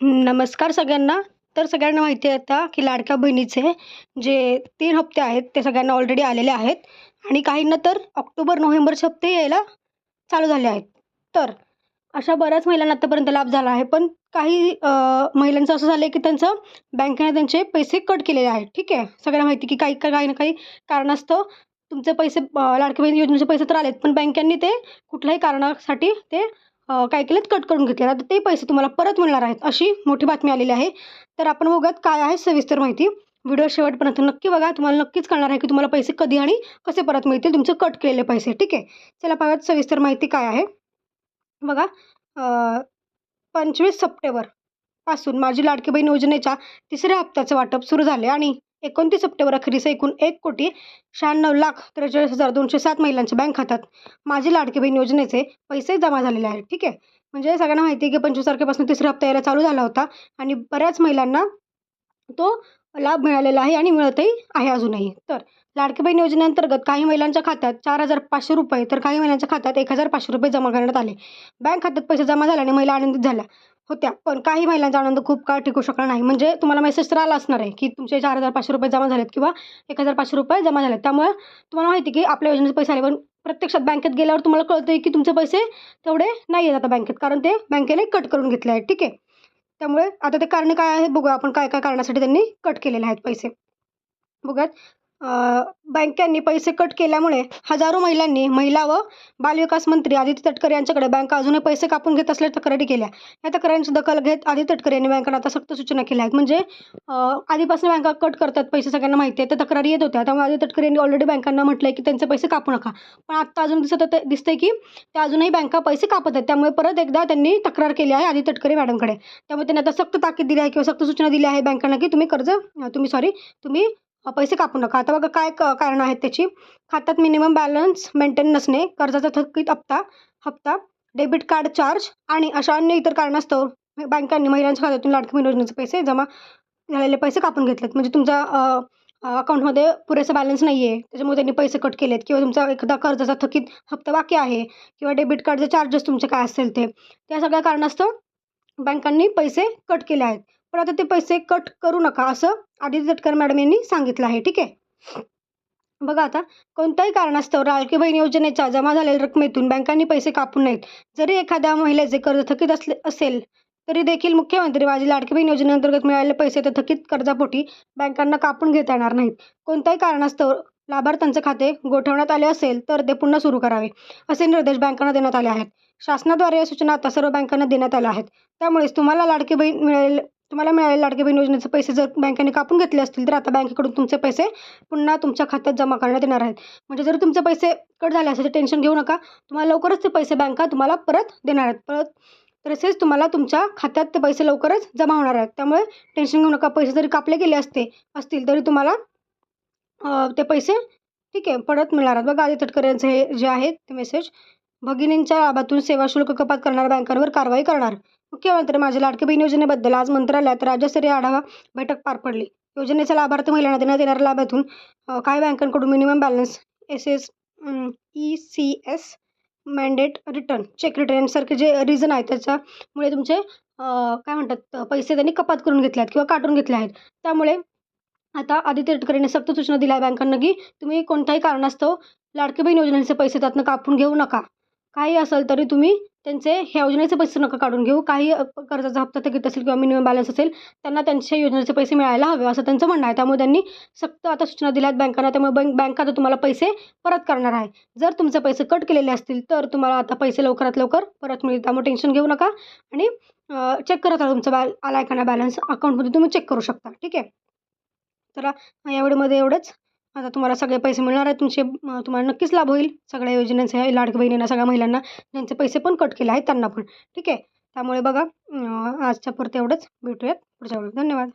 नमस्कार सगळ्यांना. तर सगळ्यांना माहिती आहे आता, की लाडक्या बहिणीचे जे 3 हप्ते आहेत, ते सगळ्यांना ऑलरेडी आलेले आहेत आणि काहींना तर ऑक्टोबर, नोव्हेंबरचे हप्ते यायला चालू झाले आहेत. तर अशा बऱ्याच महिलांना आतापर्यंत लाभ झाला आहे. पण काही महिलांचं असं झालं आहे, की त्यांचं बँकेने त्यांचे पैसे कट केलेले आहेत. ठीक आहे. सगळ्यांना माहिती की काही ना काही कारणास्तव तुमचे पैसे लाडकी बहीण योजनेचे पैसे तर आलेत, पण बँकांनी ते कुठल्याही कारणासाठी ते काय केलेत कट करून घेतले. आता ते पैसे तुम्हाला परत मिळणार आहेत, अशी मोठी बातमी आलेली आहे. तर आपण बघूयात काय आहे सविस्तर माहिती. व्हिडिओ शेवटपर्यंत नक्की बघा. तुम्हाला नक्कीच कळणार आहे, की तुम्हाला पैसे कधी आणि कसे परत मिळतील तुमचे कट केलेले पैसे. ठीक आहे. चला पाहूयात सविस्तर माहिती काय आहे. बघा 25 सप्टेंबरपासून माझी लाडकी बहीण योजनेच्या तिसऱ्या हप्त्याचं वाटप सुरू झाले आणि 29 सप्टेंबर अखेरीस एकूण 1,96,43,207 महिलांच्या बँक खात्यात माझी लाडकी बहीण योजनेचे पैसे जमा झालेले आहेत. ठीक आहे. म्हणजे सगळ्यांना माहिती आहे, की 25 तारखेपासून तिसरा हप्ता यायला चालू झाला होता आणि बऱ्याच महिलांना तो लाभ मिळालेला आहे आणि मिळतही आहे अजूनही. तर लाडकी बहीण योजनेअंतर्गत काही महिलांच्या खात्यात ₹4,500 तर काही महिलांच्या खात्यात ₹1,500 जमा करण्यात आले. बँक खात्यात पैसे जमा झाल्याने महिला आनंदित झाल्या होत्या. पण काही महिलांचा आनंद खूप काळ टिकू शकला नाही. म्हणजे तुम्हाला मेसेज तर आला असणार आहे, की तुमचे ₹4,500 जमा झालेत किंवा ₹1,500 जमा झालेत. त्यामुळे तुम्हाला माहिती आहे, की आपल्या योजनेचे पैसे आले. पण प्रत्यक्षात बँकेत गेल्यावर तुम्हाला कळतंय, की तुमचे पैसे तेवढे नाही आहेत आता बँकेत. कारण ते बँकेने कट करून घेतले आहेत. ठीक आहे. त्यामुळे आता ते कारणे काय आहेत बघूया आपण काय-काय कारणासाठी त्यांनी कट केलेले आहेत पैसे. बघूयात. अ, बँकांनी पैसे कट केल्यामुळे हजारो महिलांनी महिला व बालविकास मंत्री आदिती तटकरे यांच्याकडे बँका अजूनही पैसे कापून घेत असल्याच्या तक्रारी केल्या. या तक्रारींची दखल घेत आदिती तटकरे यांनी बँकांना आता सक्त सूचना केल्या आहेत. म्हणजे आधीपासून बँका कट करतात पैसे सगळ्यांना माहिती आहे. त्या तक्रारी येत होत्या. त्यामुळे आदिती तटकरे यांनी ऑलरेडी बँकांना म्हटलंय, की त्यांचे पैसे कापू नका. पण आत्ता अजून दिसतंय, की त्या अजूनही बँका पैसे कापत आहेत. त्यामुळे परत एकदा त्यांनी तक्रार केली आहे आदिती तटकरे मॅडमकडे. त्यामुळे त्यांनी आता सक्त ताकीद दिली आहे किंवा सक्त सूचना दिली आहे बँकांना, की तुम्ही पैसे कापू नका. आता बघा काय कारणं आहेत त्याची. खात्यात मिनिमम बॅलन्स मेंटेन नसणे, कर्जाचा थकीत हप्ता, डेबिट कार्ड चार्ज आणि अशा अन्य इतर कारणास्तव बँकांनी महिलांच्या खात्यातून लाडकी बहीण योजनेचे पैसे जमा झालेले पैसे कापून घेतलेत. म्हणजे तुमच्या अकाउंटमध्ये पुरेसा बॅलन्स नाही आहे, त्याच्यामुळे त्यांनी पैसे कट केलेत किंवा तुमचा एखादा कर्जाचा थकीत हप्ता बाकी आहे किंवा डेबिट कार्डचे चार्जेस तुमचे काय असेल ते. त्या सगळ्या कारणास्तव बँकांनी पैसे कट केले आहेत. पण आता ते पैसे कट करू नका असं आदिती तटकरे मॅडम यांनी सांगितलं आहे. ठीक आहे. बघा आता कोणत्याही कारणास्तव लाडकी बहीण योजनेच्या जमा झालेल्या रकमेतून बँकांनी पैसे कापू नयेत. जरी एखाद्या महिलेचे कर्ज थकीत असेल तरी देखील मुख्यमंत्री माझी लाडकी बहीण योजनेअंतर्गत मिळालेले पैसे त्या थकीत कर्जापोटी बँकांना कापून घेता येणार नाहीत. कोणत्याही कारणास्तव लाभार्थ्यांचे खाते गोठवण्यात आले असेल तर ते पुन्हा सुरू करावे, असे निर्देश बँकांना देण्यात आले आहेत. शासनाद्वारे या सूचना आता सर्व बँकांना देण्यात आल्या आहेत. त्यामुळेच तुम्हाला मिळालेले लाडकी बहीण योजनेचे पैसे जर बँकेने कापून घेतले असतील, तर आता बँकेकडून तुमचे पैसे पुन्हा तुमच्या खात्यात जमा करण्यात येणार आहेत. म्हणजे जर तुमचे पैसे कट झाले असेल तर टेन्शन घेऊ नका. तुम्हाला लवकरच ते पैसे बँका तुम्हाला परत देणार आहेत. तसेच तुम्हाला तुमच्या खात्यात ते पैसे लवकरच जमा होणार आहेत. त्यामुळे टेन्शन घेऊ नका. पैसे जरी कापले गेले असतील तरी तुम्हाला ते पैसे ठीक आहे परत मिळणार आहेत. बघा आदिती तटकरे यांचं हे जे आहे ते मेसेज. भगिनींच्या लाभातून सेवा शुल्क कपात करणाऱ्या बँकांवर कारवाई करणार. मुख्यमंत्री माझ्या लाडकी बहीण योजनेबद्दल आज मंत्रालयात राज्यस्तरीय आढावा बैठक पार पडली. योजनेच्या लाभार्थी महिलांना देण्यात येणाऱ्या लाभातून काही बँकांकडून minimum balance ECS mandate return, check return यांसारखे जे रिझन आहेत त्याच्यामुळे तुमचे काय म्हणतात पैसे त्यांनी कपात करून घेतले आहेत किंवा काटून घेतले आहेत. त्यामुळे आता आदिती तटकरेंनी सक्त सूचना दिल्या आहे बँकांना, की तुम्ही कोणत्याही कारणास्तव लाडकी बहीण योजनेचे पैसे त्यातनं कापून घेऊ नका. काही असेल तरी तुम्ही त्यांचे ह्या योजनेचे पैसे नका काढून घेऊ. काही कर्जाचा हप्ता थकीत असेल किंवा मिनिमम बॅलन्स असेल त्यांना त्यांच्या योजनेचे पैसे मिळायला हवे असं त्यांचं म्हणणं आहे. त्यामुळे त्यांनी सक्त आता सूचना दिल्या आहेत बँकांना. त्यामुळे बँक आता तुम्हाला पैसे परत करणार आहे. जर तुमचे पैसे कट केलेले असतील तर तुम्हाला आता पैसे लवकरात लवकर परत मिळतील. त्यामुळे टेन्शन घेऊ नका आणि चेक करत राहा तुमचा आला आहे का नाही बॅलन्स अकाउंटमध्ये तुम्ही चेक करू शकता. ठीक आहे. तर या व्हिडिओमध्ये एवढंच. आता तुम्हाला सगळे पैसे मिळणार आहेत तुमचे. तुम्हाला नक्कीच लाभ होईल सगळ्या योजनांचे. लाडकी बहिणींना सगळ्या महिलांना ज्यांचे पैसे पण कट केले आहेत त्यांना पण. ठीक आहे. त्यामुळे बघा आजच्या पुरतं एवढंच. भेटूयात पुढच्या वेळेस. धन्यवाद.